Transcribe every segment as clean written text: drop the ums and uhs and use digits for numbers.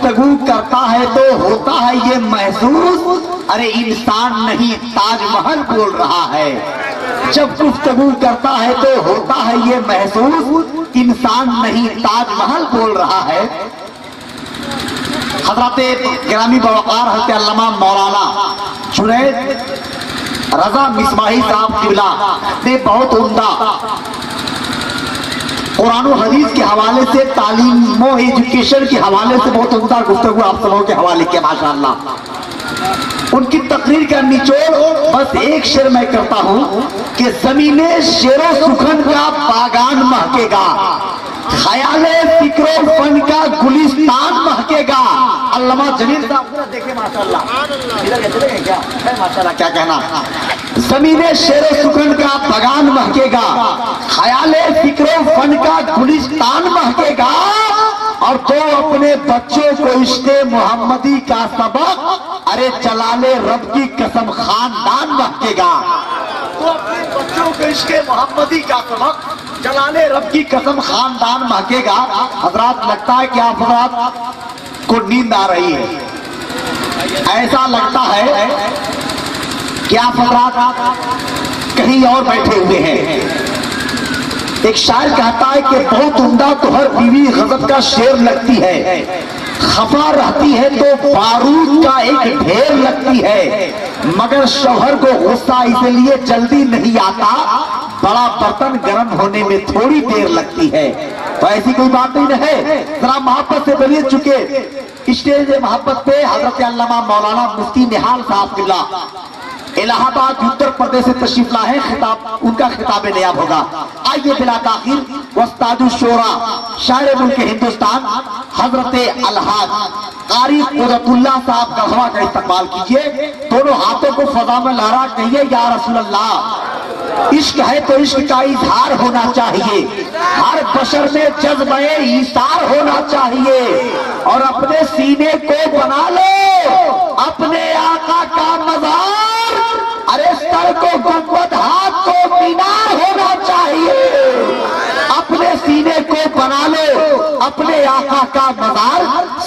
گفتگو کرتا ہے تو ہوتا ہے یہ محسوس، ارے انسان نہیں تاج محل بول رہا ہے۔ جب گفتگو کرتا ہے تو ہوتا ہے یہ محسوس، انسان نہیں تاج محل بول رہا ہے۔ حضرات گرامی بوقار حضرت علامہ مولانا جنید رضا مصباحی صاحب قبلہ نے بہت عمدہ قرآن و حدیث کے حوالے سے، تعلیم و ایجوکیشن کے حوالے سے بہت عمدہ گفتگو آپ سبوں کے حوالے کیا ماشاءاللہ۔ ان کی تقریر کا نچوڑ بس ایک شعر میں کرتا ہوں کہ زمین شیر و سخن کا باغان مہکے گا، خیال فکر و فن کا گلستان مہکے گا۔ علامہ جمیل صاحب دیکھیں ماشاءاللہ، ادھر چلے گئے کیا ماشاءاللہ، کیا کہنا، زمین شیر و سخن کا باغان مہکے گا، خیال فکر و فن کا گلستان مہکے گا، اور تو اپنے بچوں کو عشق محمدی کا سبق، ارے جلال رب کی قسم خاندان مہکے گا۔ تو اپنے بچوں کو عشق محمدی کا سبق، جلال رب کی قسم خاندان مہکے گا۔ حضرات لگتا ہے کہ آپ حضرات کو نیند آ رہی ہے، ایسا لگتا ہے کہ آپ حضرات کہیں اور بیٹھے ہوئے ہیں۔ ایک شاعر کہتا ہے کہ بہت عمدہ تو ہر بیوی غضب کا شیر لگتی ہے، خفا رہتی ہے تو بارود کا ایک ڈھیر لگتی ہے، مگر شوہر کو غصہ اس لیے جلدی نہیں آتا، بڑا برتن گرم ہونے میں تھوڑی دیر لگتی ہے۔ تو ایسی کوئی بات نہیں ہے، ذرا محبت سے بولیے، چکے اسٹیج محبت پہ حضرت علامہ مولانا مفتی نہال صاحب قبلہ الہ آباد اتر پردیش سے تشریف لائے، خطاب ان کا خطاب نیاب ہوگا۔ آئیے بلا تاخیر استاد الشورا شاعر ملک ہندوستان حضرت الحاج قاری قدرت اللہ صاحب کا ہوا کا استقبال کیجئے، دونوں ہاتھوں کو فضا میں لہرا کہیے یا رسول اللہ۔ عشق ہے تو عشق کا اظہار ہونا چاہیے، ہر بشر میں جذبہ ایثار ہونا چاہیے، اور اپنے سینے کو بنا لو اپنے آقا کا مزار، ارے سر کو گنبد ہاتھ کو مینار ہونا چاہیے۔ اپنے سینے کو بنا لو اپنے آقا کا مزار،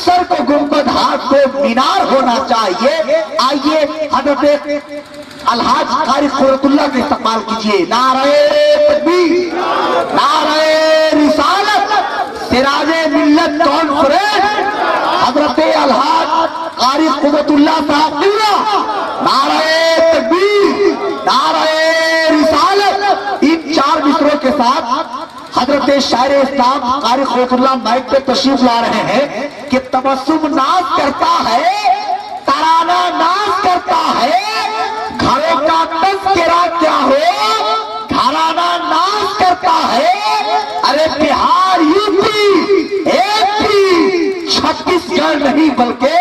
سر کو گنبد ہاتھ کو مینار ہونا چاہیے۔ آئیے حضرت الحاج قاری قدرت اللہ کے استقبال کیجئے۔ نعرہ تکبیر، نعرہ رسالت، سراج ملت کانفرنس، حضرت الحاج قاری قدرت اللہ صاحب قبلہ، نعرہ تکبیر، نعرہ رسالت۔ ان چار مصروں کے ساتھ حضرت شاعر اسلام قاری قدرت اللہ مائک پہ تشریف لا رہے ہیں کہ تبسم ناز کرتا ہے، ترانہ ناز کرتا ہے، گھروں کا تذکرہ کیا ہو، گھرانہ ناز کرتا ہے، ارے بہار یوپی ایک بھی، چھتیس گڑھ نہیں بلکہ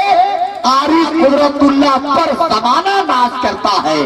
قاری قدرت اللہ پر زمانہ ناز کرتا ہے۔